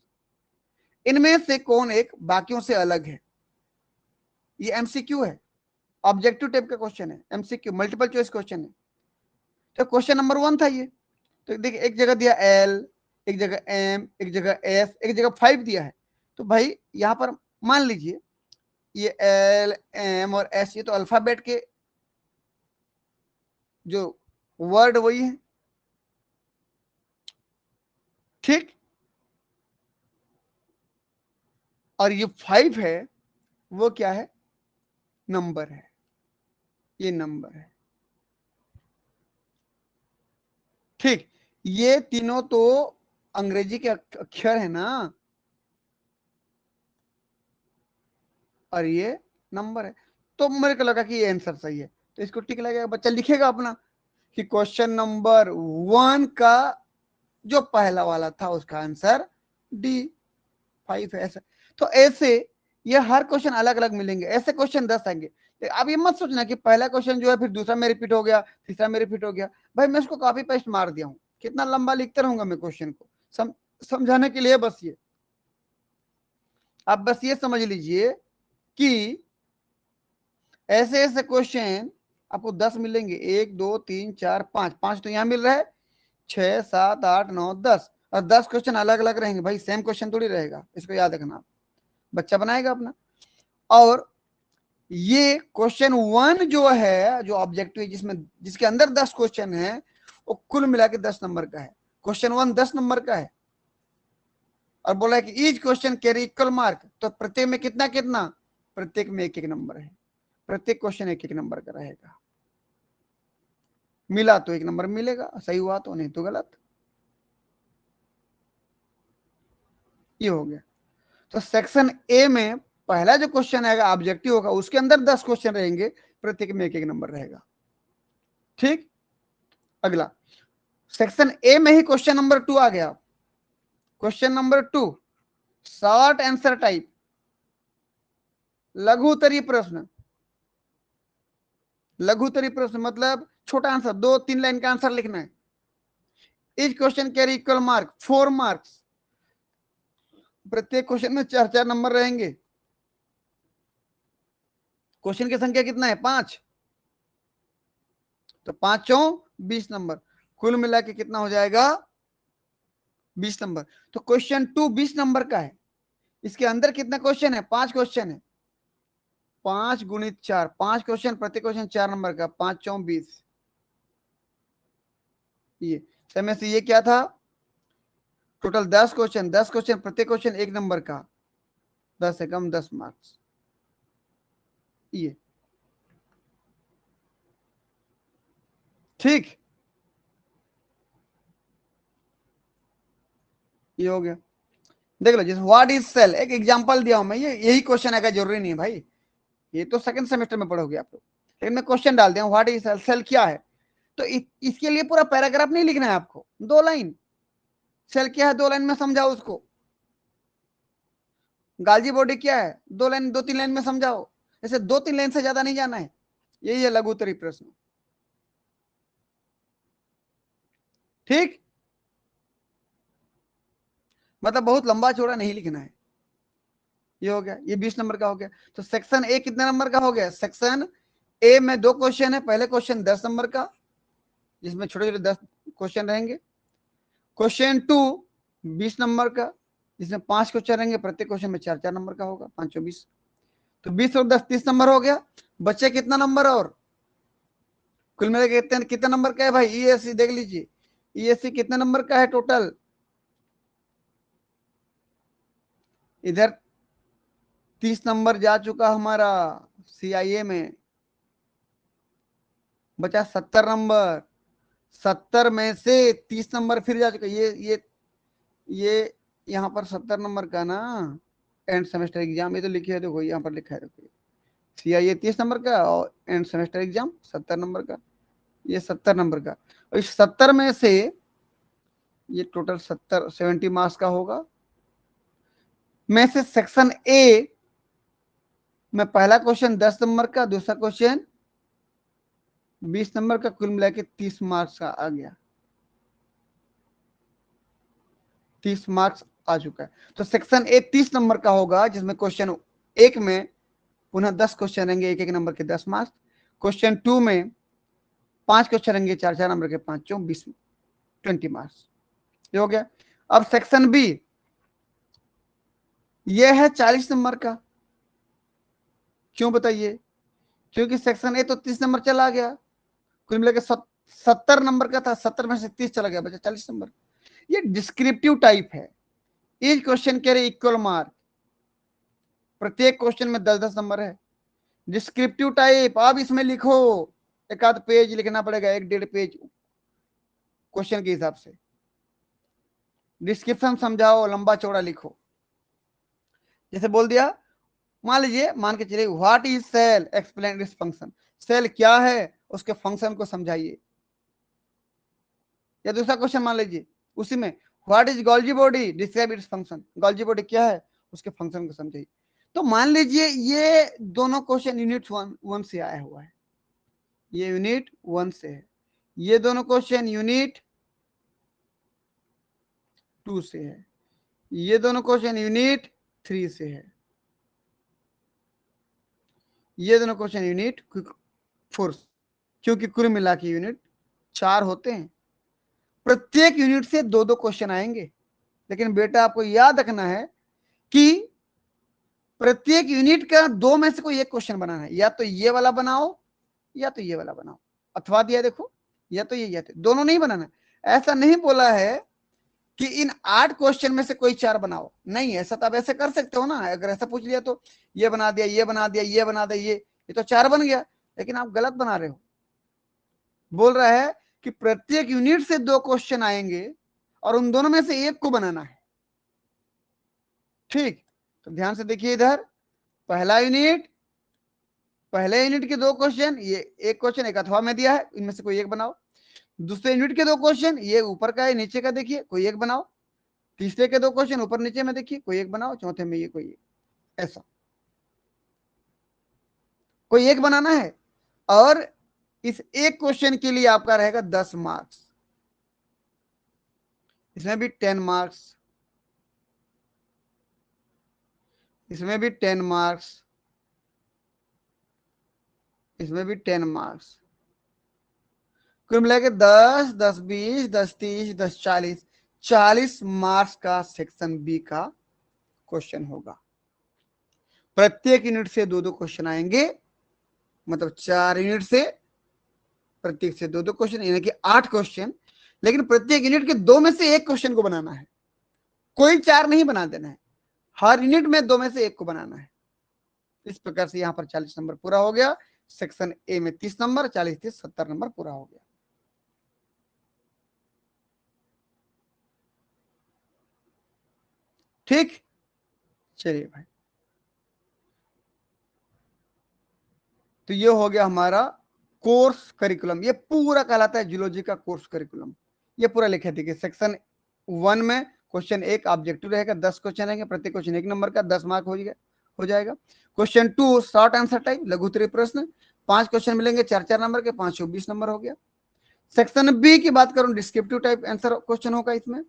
इनमें से कौन एक बाकियों से अलग है। ये एमसीक्यू है, ऑब्जेक्टिव टाइप का क्वेश्चन है, एमसीक्यू मल्टीपल चॉइस क्वेश्चन है। तो क्वेश्चन नंबर 1 था ये, तो देखिए एक जगह दिया L, एक जगह M, एक जगह S, एक जगह 5 दिया है। तो भाई यहां पर मान लीजिए ये L, M और S, ये तो अल्फाबेट के जो वर्ड वही है, ठीक, और ये 5 है, वो क्या है, नंबर है, ये नंबर है, ठीक। ये तीनों तो अंग्रेजी के अक्षर है ना, और ये नंबर है, तो मेरे को लगा कि ये आंसर सही है, तो इसको टिक लगेगा, बच्चा लिखेगा अपना कि क्वेश्चन नंबर 1 का जो पहला वाला था उसका आंसर D5 है, ऐसा। तो ऐसे ये हर क्वेश्चन अलग अलग मिलेंगे, ऐसे क्वेश्चन 10 आएंगे। अब ये मत सोचना कि पहला क्वेश्चन जो है फिर दूसरा में रिपीट हो गया, तीसरा में रिपीट हो गया। भाई मैं इसको कॉपी पेस्ट मार दिया हूँ, कितना लंबा लिखते रहूंगा मैं क्वेश्चन को, समझाने के लिए बस ये, आप बस ये समझ लीजिए कि ऐसे ऐसे क्वेश्चन आपको 10 मिलेंगे, 1 2 3 4 5, 5 तो यहाँ मिल रहा है, 6 7 8 9 10, और 10 क्वेश्चन अलग अलग रहेंगे, भाई सेम क्वेश्चन थोड़ी रहेगा, इसको याद रखना, बच्चा बनाएगा अपना। और ये क्वेश्चन 1 जो है, जो ऑब्जेक्टिव जिसमें जिसके अंदर 10 क्वेश्चन है, वो कुल मिला के 10 नंबर का है, क्वेश्चन 1 10 नंबर का है, और बोला है कि each question carry equal mark, तो प्रत्येक में कितना कितना, प्रत्येक में एक एक नंबर है, प्रत्येक क्वेश्चन एक एक नंबर का रहेगा, मिला तो एक नंबर मिलेगा, सही हुआ तो, नहीं तो गलत। ये हो गया। तो सेक्शन ए में पहला जो क्वेश्चन आएगा ऑब्जेक्टिव होगा, उसके अंदर 10 क्वेश्चन रहेंगे, प्रत्येक में एक एक नंबर रहेगा, ठीक। अगला सेक्शन ए में ही क्वेश्चन नंबर 2 आ गया, question number 2 short answer type, लघु उत्तरीय प्रश्न। लघु उत्तरीय प्रश्न मतलब छोटा आंसर, 2 3 लाइन का आंसर लिखना है। Each question carry equal mark 4 marks, प्रत्येक क्वेश्चन में 4 4 नंबर रहेंगे। क्वेश्चन की संख्या कितना है, 5, तो 5 चौं 20 नंबर, कुल मिला के कितना हो जाएगा 20 नंबर। तो क्वेश्चन 2 20 नंबर का है। इसके अंदर कितना क्वेश्चन है? 5 क्वेश्चन है। 5 गुणित 4, 5 क्वेश्चन, प्रति क्वेश्चन 4 नंबर का, 5 चौं 20। ये समय से ये क्या था? टोटल 10 क्वेश्चन, 10 क्वेश्चन, प्रत्येक क्वेश्चन 1 नंबर का, 10 से कम 10 मार्क्स। ये ठीक, ये हो गया। देख लो, जैसे व्हाट इज सेल, एक एग्जांपल दिया हूं मैं, ये यही क्वेश्चन आएगा, जरूरी नहीं है भाई, ये तो सेकंड सेमेस्टर में पढ़ोगे आप लोग, लेकिन मैं क्वेश्चन डाल दिया हूं, व्हाट इज सेल, सेल क्या है। तो इसके लिए पूरा पैराग्राफ नहीं लिखना है आपको, 2 लाइन। सेल क्या है 2 लाइन में समझाओ उसको। गाल्जी बॉडी क्या है 2 लाइन, 2-3 लाइन में समझाओ। ऐसे 2-3 लाइन से ज्यादा नहीं जाना है। यही है लघु उत्तरीय प्रश्न। ठीक, मतलब बहुत लंबा चौड़ा नहीं लिखना है। ये हो गया, ये 20 नंबर का हो गया। तो सेक्शन ए कितने नंबर का हो गया? सेक्शन ए में 2 क्वेश्चन है। पहले क्वेश्चन 10 नंबर का, जिसमें छोटे छोटे 10 क्वेश्चन रहेंगे। क्वेश्चन 2 20 नंबर का, जिसमें 5 क्वेश्चन रहेंगे, प्रत्येक क्वेश्चन में 4-4 नंबर का होगा, 5 20। तो 20 और 10 30 नंबर हो गया। बच्चे कितना नंबर? और कुल मिला के कितने कितने नंबर का है भाई? ईएससी देख लीजिए, ईएससी कितने नंबर का है टोटल? इधर 30 नंबर जा चुका हमारा सीआईए में, बचा 70 नंबर। 70 में से 30 नंबर फिर जा चुका। ये यहाँ पर 70 नंबर का ना, एंड सेमेस्टर एग्जाम, ये तो लिखे है, देखो यहाँ पर लिखा है, देखो सीआईए 30 नंबर का और एंड सेमेस्टर एग्जाम 70 नंबर का। ये 70 नंबर का, और इस 70 में से ये टोटल 70 मार्क्स का होगा। में से सेक्शन ए में पहला क्वेश्चन 10 नंबर का, दूसरा क्वेश्चन 20 नंबर का, कुल मिला के 30 मार्क्स का आ गया। 30 मार्क्स आ चुका है। तो सेक्शन ए 30 नंबर का होगा, जिसमें क्वेश्चन 1 में पुनः 10 क्वेश्चन रहेंगे, 1-1 नंबर के 10 मार्क्स। क्वेश्चन 2 में 5 क्वेश्चन रहेंगे, 4-4 नंबर के, 5 × 20, 20 मार्क्स। ये हो गया। अब सेक्शन बी, ये है 40 नंबर का। क्यों बताइए? क्योंकि सेक्शन ए तो 30 नंबर चला गया, कुल मिला के 70 नंबर का था, 70 में से 30 चला गया, बचा 40 नंबर। ये डिस्क्रिप्टिव टाइप है। Each question carry equal mark, प्रत्येक क्वेश्चन में 10-10 नंबर है। डिस्क्रिप्टिव टाइप, आप इसमें लिखो, एक आध पेज लिखना पड़ेगा, 1-1.5 पेज क्वेश्चन के हिसाब से। डिस्क्रिप्शन समझाओ, लंबा चौड़ा लिखो। जैसे बोल दिया, मान लीजिए, मान के चलिए, what is cell, explain its function. Cell क्या है, उसके फंक्शन को समझाइए। या दूसरा क्वेश्चन मान लीजिए उसी में, what is Golgi body, describe its function. Golgi body क्या है, उसके फंक्शन को समझाइए। तो मान लीजिए ये दोनों क्वेश्चन यूनिट 1 से आया हुआ है, ये यूनिट 1 से है, ये दोनों क्वेश्चन यूनिट 2 से है, ये दोनों क्वेश्चन यूनिट 3 से है, ये दोनों क्वेश्चन यूनिट 4, क्योंकि कुल मिला के यूनिट 4 होते हैं। प्रत्येक यूनिट से 2-2 क्वेश्चन आएंगे। लेकिन बेटा आपको याद रखना है कि प्रत्येक यूनिट का 2 में से कोई एक क्वेश्चन बनाना है, या तो ये वाला बनाओ या तो ये वाला बनाओ, अथवा दिया देखो, या तो ये या तो, दोनों नहीं बनाना। ऐसा नहीं बोला है कि इन 8 क्वेश्चन में से कोई 4 बनाओ, नहीं, ऐसा तो आप ऐसे कर सकते हो ना। अगर ऐसा पूछ लिया तो ये बना दिया, ये बना दिया, ये बना दिया, ये तो 4 बन गया। लेकिन आप गलत बना रहे हो। बोल रहा है कि प्रत्येक यूनिट से 2 क्वेश्चन आएंगे और उन दोनों में से एक को बनाना है। ठीक, तो ध्यान से देखिए इधर, पहला यूनिट, पहले यूनिट के 2 क्वेश्चन, ये एक क्वेश्चन एक अथवा में दिया है, इनमें से कोई एक बनाओ। दूसरे यूनिट के 2 क्वेश्चन, ये ऊपर का है नीचे का, देखिए कोई एक बनाओ। तीसरे के 2 क्वेश्चन ऊपर नीचे में, देखिए कोई एक बनाओ। चौथे में ये कोई एक, ऐसा कोई एक बनाना है। और इस एक क्वेश्चन के लिए आपका रहेगा 10 मार्क्स, इसमें भी 10 मार्क्स, इसमें भी 10 मार्क्स, इसमें भी 10 मार्क्स। कुल मिला के 10, 10 20, 10 30, 10 40, 40 मार्क्स का सेक्शन बी का क्वेश्चन होगा। प्रत्येक यूनिट से दो दो क्वेश्चन आएंगे, मतलब 4 यूनिट से प्रत्येक से दो दो क्वेश्चन, यानी कि 8 क्वेश्चन। लेकिन प्रत्येक यूनिट के दो में से एक क्वेश्चन को बनाना है, कोई 4 नहीं बना देना है, हर यूनिट में दो में से एक को बनाना है। इस प्रकार से यहां पर 40 नंबर पूरा हो गया। सेक्शन ए में 30 नंबर, 40 30 70 नंबर पूरा हो गया। ठीक, चलिए भाई, तो ये हो गया हमारा कोर्स करिकुलम। ये पूरा कहलाता है जूलॉजी का कोर्स करिकुलम। ये पूरा लिखे थे कि सेक्शन 1 में क्वेश्चन एक ऑब्जेक्टिव रहेगा, 10 क्वेश्चन रहेंगे, प्रत्येक क्वेश्चन 1 नंबर का, 10 मार्क हो जाएगा। क्वेश्चन 2 शॉर्ट आंसर टाइप, लघु उत्तरीय प्रश्न, 5 क्वेश्चन मिलेंगे, 4 नंबर के, 5 20 नंबर हो गया। सेक्शन बी की बात करूं, डिस्क्रिप्टिव टाइप आंसर क्वेश्चन होगा इसमें,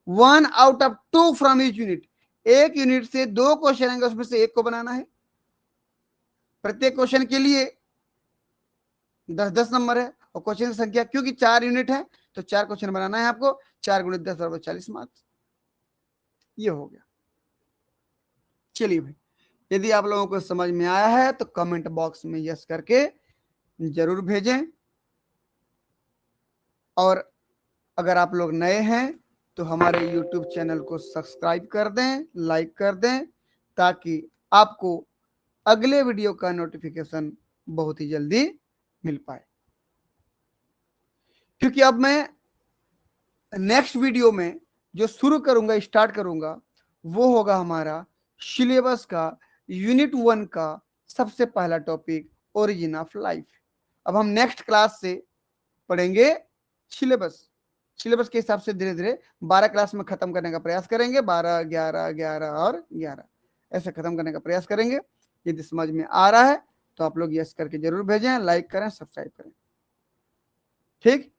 1 out of 2 from each unit. एक यूनिट से दो क्वेश्चन आएंगे, उसमें से एक को बनाना है। प्रत्येक क्वेश्चन के लिए 10 नंबर है, और क्वेश्चन की संख्या क्योंकि 4 यूनिट है तो 4 क्वेश्चन बनाना है आपको, 4 गुणित 10 बराबर 40 मार्क्स। ये हो गया। चलिए भाई, यदि आप लोगों को समझ में आया है तो कमेंट बॉक्स में यस करके जरूर भेजें। और अगर आप लोग नए हैं तो हमारे YouTube चैनल को सब्सक्राइब कर दें, लाइक कर दें, ताकि आपको अगले वीडियो का नोटिफिकेशन बहुत ही जल्दी मिल पाए। क्योंकि अब मैं नेक्स्ट वीडियो में जो शुरू करूंगा, स्टार्ट करूंगा, वो होगा हमारा सिलेबस का यूनिट 1 का सबसे पहला टॉपिक, ओरिजिन ऑफ लाइफ। अब हम नेक्स्ट क्लास से पढ़ेंगे सिलेबस। सिलेबस के हिसाब से धीरे धीरे 12 क्लास में खत्म करने का प्रयास करेंगे, 12 11 11 और 11 ऐसे खत्म करने का प्रयास करेंगे। यदि समझ में आ रहा है तो आप लोग यस करके जरूर भेजें, लाइक करें, सब्सक्राइब करें। ठीक,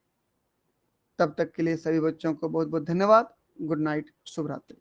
तब तक के लिए सभी बच्चों को बहुत बहुत धन्यवाद। गुड नाइट, शुभ रात्रि।